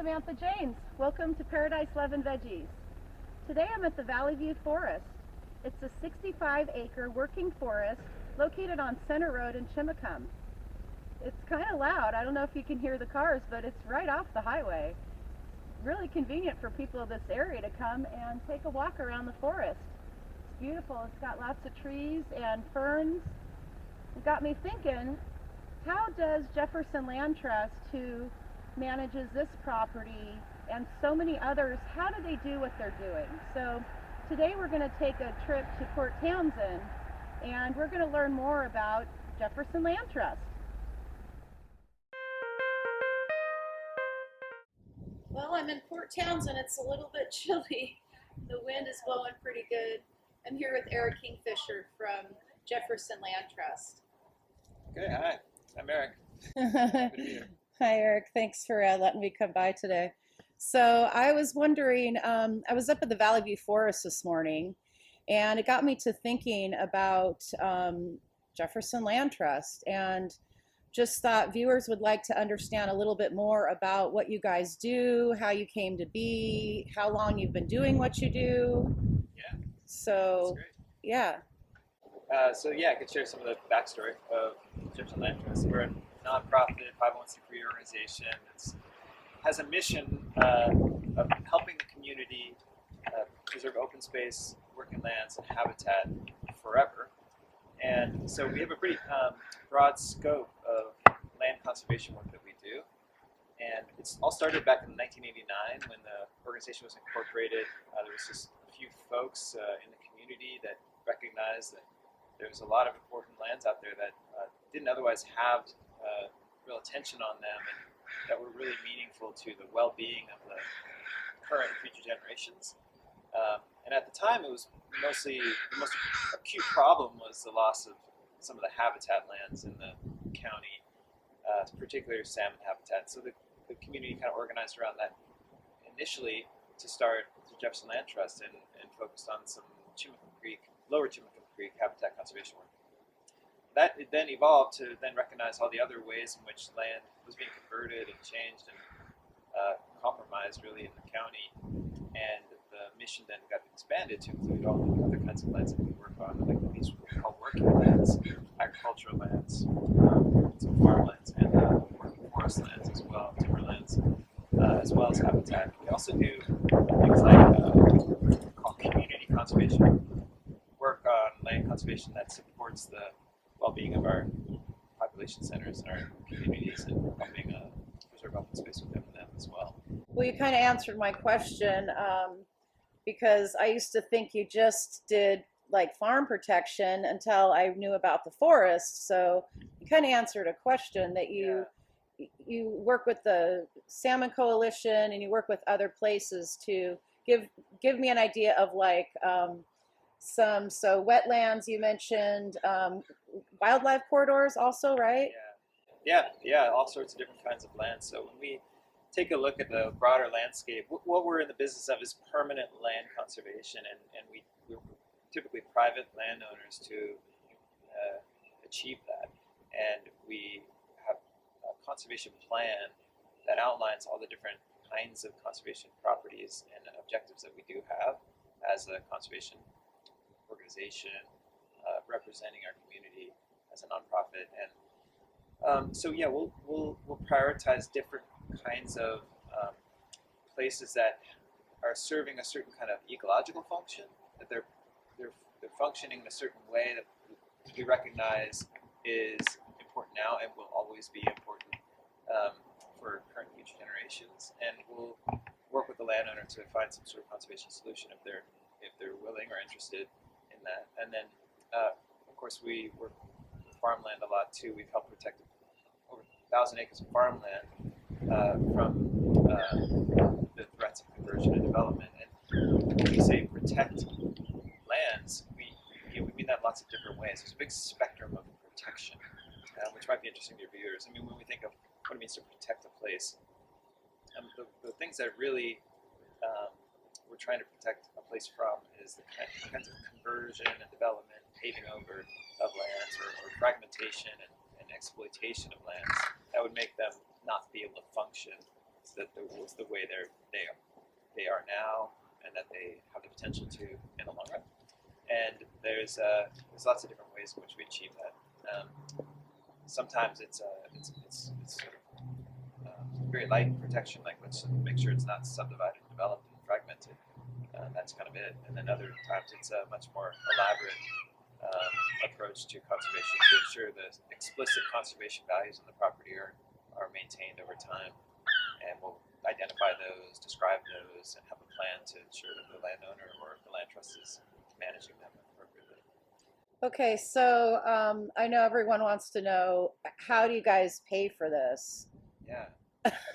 Samantha James. Welcome to Paradise Love and Veggies. Today I'm at the Valley View Forest. It's a 65-acre working forest located on Center Road in Chimacum. It's kind of loud. I don't know if you can hear the cars, but it's right off the highway. Really convenient for people of this area to come and take a walk around the forest. It's beautiful. It's got lots of trees and ferns. It got me thinking, how does Jefferson Land Trust, who manages this property and so many others, how do they do what they're doing? So today we're going to take a trip to Port Townsend and we're going to learn more about Jefferson Land Trust. Well, I'm in Port Townsend. It's a little bit chilly. The wind is blowing pretty good. I'm here with Eric Kingfisher from Jefferson Land Trust. Okay, hi. I'm Eric. Happy to be here. Hi, Eric. Thanks for letting me come by today. So I was wondering, I was up at the Valley View Forest this morning, and it got me to thinking about Jefferson Land Trust, and just thought viewers would like to understand a little bit more about what you guys do, how you came to be, how long you've been doing what you do. Yeah. So, That's great. yeah. I could share some of the backstory of Jefferson Land Trust. We're a nonprofit 501c3 organization that has a mission of helping the community preserve open space, working lands, and habitat forever. And so we have a pretty broad scope of land conservation work that we do. And it's all started back in 1989 when the organization was incorporated. There was just a few folks in the community that recognized that there was a lot of important lands out there that didn't otherwise have real attention on them and that were really meaningful to the well-being of the current and future generations. And at the time, it was mostly the most acute problem was the loss of some of the habitat lands in the county, particularly salmon habitat. So the community kind of organized around that initially to start the Jefferson Land Trust and focused on some lower Chimacum Creek habitat conservation work. That then evolved to then recognize all the other ways in which land was being converted and changed and compromised really in the county. And the mission then got expanded to include all the other kinds of lands that we work on, like these we call working lands, agricultural lands, some farmlands, and working forest lands as well, timberlands, as well as habitat. We also do things like called community conservation, work on land conservation that supports the well-being of our population centers and our communities and helping preserve open space within them as well. Well, you kind of answered my question because I used to think you just did like farm protection until I knew about the forest. So you kind of answered a question that you work with the Salmon Coalition and you work with other places to give me an idea of like so wetlands you mentioned, wildlife corridors also, right? Yeah, all sorts of different kinds of lands. So when we take a look at the broader landscape, what we're in the business of is permanent land conservation, and we're typically private landowners to achieve that. And we have a conservation plan that outlines all the different kinds of conservation properties and objectives that we do have as a conservation organization representing our community as a nonprofit. And we'll prioritize different kinds of places that are serving a certain kind of ecological function, that they're functioning in a certain way that we recognize is important now and will always be important for current and future generations. And we'll work with the landowner to find some sort of conservation solution if they're willing or interested in that. And then of course we work with farmland a lot too. We've helped protect over 1,000 acres of farmland from the threats of conversion and development. And when we say protect lands, we mean that in lots of different ways. There's a big spectrum of protection, which might be interesting to your viewers. I mean, when we think of what it means to protect a place, the things that really we're trying to protect a place from is the kinds of conversion and development, paving over of lands, or fragmentation and exploitation of lands that would make them not be able to function the way they are now, and that they have the potential to in the long run. And there's lots of different ways in which we achieve that. Sometimes it's sort of very light protection, like let's make sure it's not subdivided, developed, and fragmented. That's kind of it. And then other times it's a much more elaborate approach to conservation to ensure the explicit conservation values on the property are maintained over time. And we'll identify those, describe those, and have a plan to ensure that the landowner or the land trust is managing them appropriately. Okay, so I know everyone wants to know, how do you guys pay for this? Yeah.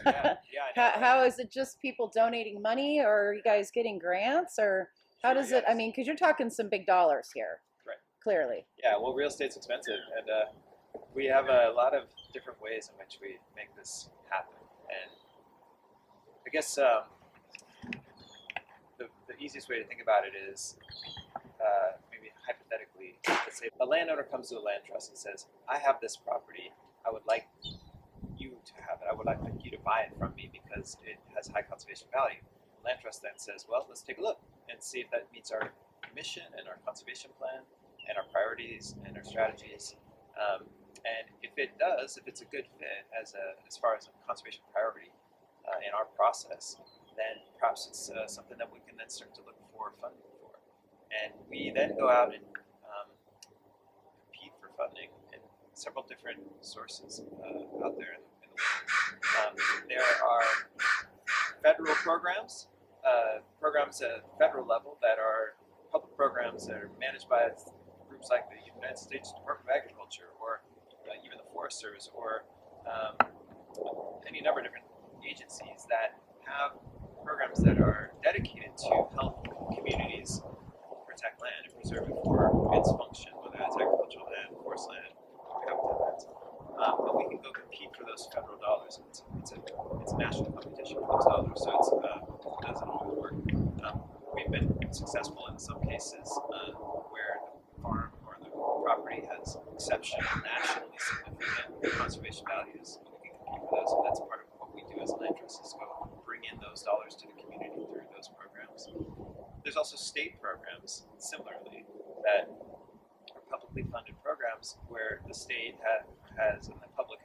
Yeah. How is it, just people donating money, or are you guys getting grants, or how does it? I mean, because you're talking some big dollars here. Right. Clearly. Yeah. Well, real estate's expensive, and we have a lot of different ways in which we make this happen. And I guess the easiest way to think about it is maybe hypothetically, let's say a landowner comes to the land trust and says, "I have this property. I would like you to have it. I would like you to buy it from me because it has high conservation value." The land trust then says, "Well, let's take a look and see if that meets our mission and our conservation plan and our priorities and our strategies." And if it does, if it's a good fit as far as a conservation priority in our process, then perhaps it's something that we can then start to look for funding for. And we then go out and compete for funding in several different sources out there in the world. There are federal programs at federal level that are public programs that are managed by groups like the United States Department of Agriculture, or even the Forest Service, or any number of different agencies that have programs that are dedicated to help communities protect land and preserve it for its function, whether that's agricultural land, forest land, or habitat lands. But we can go compete for those federal dollars. It's a national competition for those dollars, so it doesn't always work. We've been successful in some cases where the farm or the property has exceptional, nationally significant conservation values, and we can compete for those. And that's part of what we do as a land trust, is go bring in those dollars to the community through those programs. There's also state programs, similarly, that are publicly funded programs where the state has and the public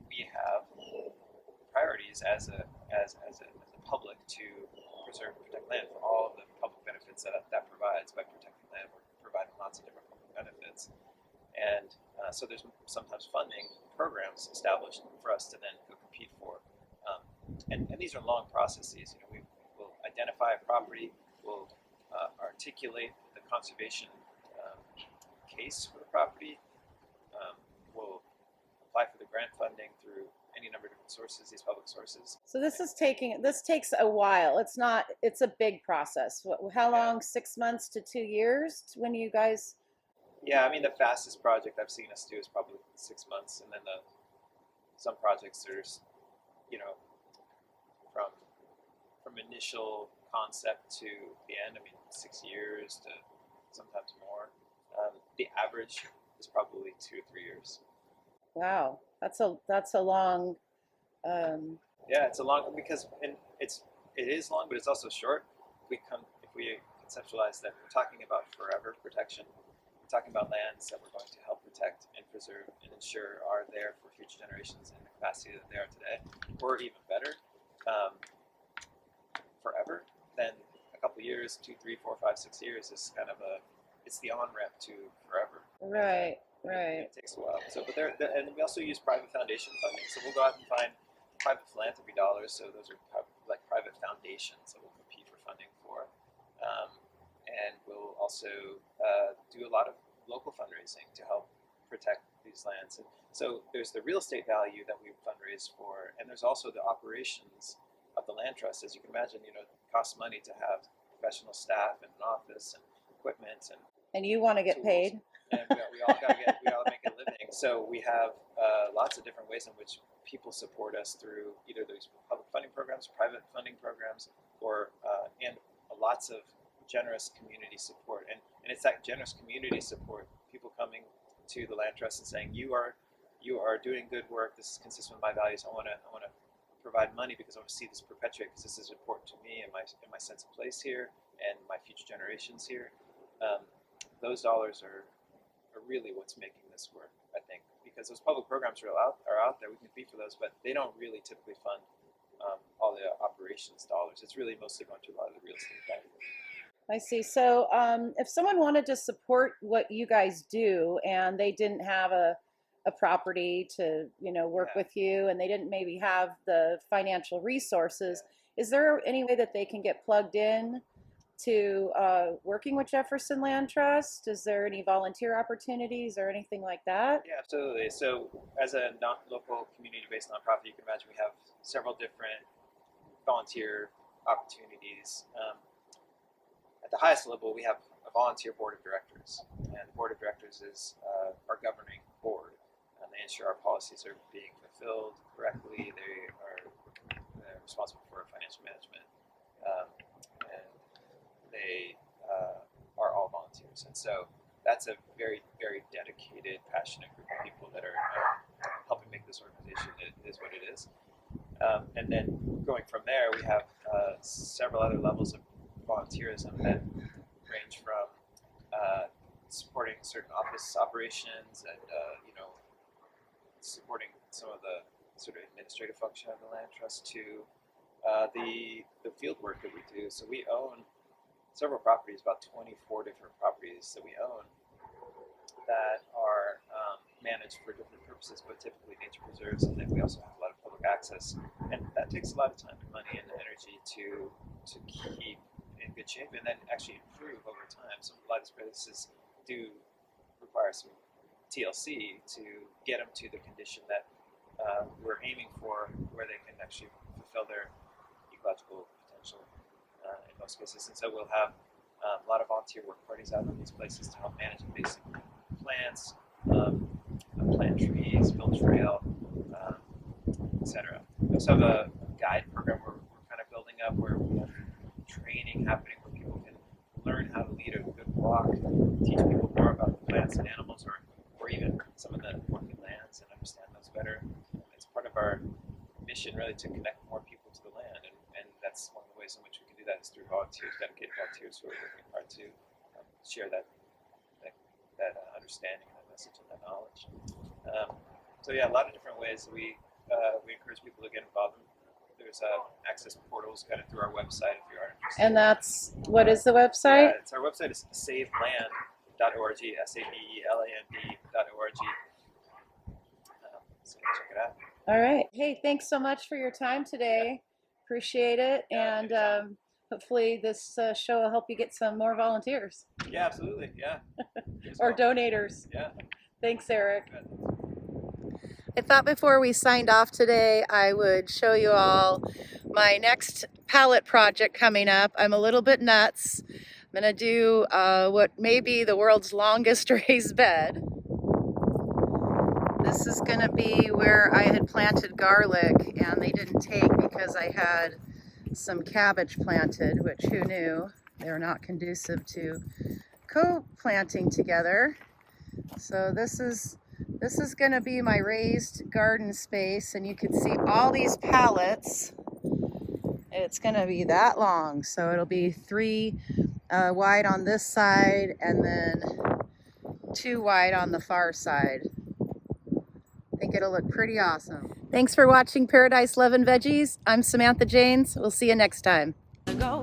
we have priorities as a public to preserve and protect land for all of the public benefits that provides. By protecting land, we're providing lots of different public benefits. And so there's sometimes funding programs established for us to then go compete for. And these are long processes. We will identify a property, we'll articulate the conservation case for the property, we'll apply for the grant funding through any number of different sources, these public sources. So this takes a while. It's a big process. How long? 6 months to 2 years when you guys? Yeah, I mean, the fastest project I've seen us do is probably 6 months, and then some projects there's, from initial concept to the end, I mean, 6 years to sometimes more. The average is probably 2 or 3 years. Wow, that's a long. Yeah, it's a long, because it is long, but it's also short. If we conceptualize that we're talking about forever protection, we're talking about lands that we're going to help protect and preserve and ensure are there for future generations in the capacity that they are today, or even better, forever. Then a couple years, 2, 3, 4, 5, 6 years is kind of it's the on-ramp to forever. Right. Right. It takes a while. So, and we also use private foundation funding. So we'll go out and find private philanthropy dollars. So those are like private foundations that we'll compete for funding for. And we'll also do a lot of local fundraising to help protect these lands. And so there's the real estate value that we fundraise for, and there's also the operations of the land trust. As you can imagine, it costs money to have professional staff and an office and equipment and you want to get tools. paid. And we all make a living. So we have lots of different ways in which people support us through either those public funding programs, private funding programs, or and lots of generous community support. And it's that generous community support, people coming to the land trust and saying, you are you are doing good work. This is consistent with my values. I want to provide money because I want to see this perpetuate, because this is important to me and my sense of place here and my future generations here. Those dollars are really what's making this work, I think, because those public programs are out there. We can compete for those, but they don't really typically fund all the operations dollars. It's really mostly going to a lot of the real estate value. I see. So if someone wanted to support what you guys do and they didn't have a property to, work Yeah. with you, and they didn't maybe have the financial resources, is there any way that they can get plugged in to working with Jefferson Land Trust? Is there any volunteer opportunities or anything like that? Yeah, absolutely. So as a local community-based nonprofit, you can imagine we have several different volunteer opportunities. At the highest level, we have a volunteer board of directors, and the board of directors is our governing board, and they ensure our policies are being fulfilled correctly. They're responsible for financial management, and they are all volunteers. And so that's a very, very dedicated, passionate group of people that are helping make this organization is what it is. And then going from there, we have several other levels of volunteerism that range from supporting certain office operations and supporting some of the sort of administrative function of the land trust to the field work that we do. So we own several properties, about 24 different properties that we own that are managed for different purposes, but typically nature preserves, and then we also have a lot of public access, and that takes a lot of time and money and energy to keep in good shape and then actually improve over time. So a lot of these places do require some TLC to get them to the condition that we're aiming for, where they can actually fulfill their ecological potential in most cases. And so we'll have a lot of volunteer work parties out in these places to help manage basic plants, plant trees, build trail, etc. We also have a guide program we're kind of building up, where we have training happening where people can learn how to lead a good walk, teach people more about the plants and animals, or even some of the working lands, and understand those better. It's part of our mission, really, to connect more people to the land, and that's one of the ways in which we can do that is through volunteers, dedicated volunteers who are working hard to share that understanding and that message and that knowledge. So yeah, a lot of different ways that we encourage people to get involved. There's access portals kind of through our website if you are interested. And that's, what is the website? Yeah, our website is saveland.org, SAVELAND.org. So check it out. All right. Hey, thanks so much for your time today. Appreciate it. Yeah, And hopefully this show will help you get some more volunteers. Yeah, absolutely. Yeah. Or donators. Yeah. Thanks, Eric. Good. I thought before we signed off today, I would show you all my next pallet project coming up. I'm a little bit nuts. I'm going to do what may be the world's longest raised bed. This is going to be where I had planted garlic, and they didn't take because I had some cabbage planted, which who knew? They're not conducive to co-planting together. So this is going to be my raised garden space, and you can see all these pallets. It's going to be that long, so it'll be 3 wide on this side and then 2 wide on the far side. I think it'll look pretty awesome. Thanks for watching Paradise Lovin' Veggies. I'm Samantha Janes. We'll see you next time. Go.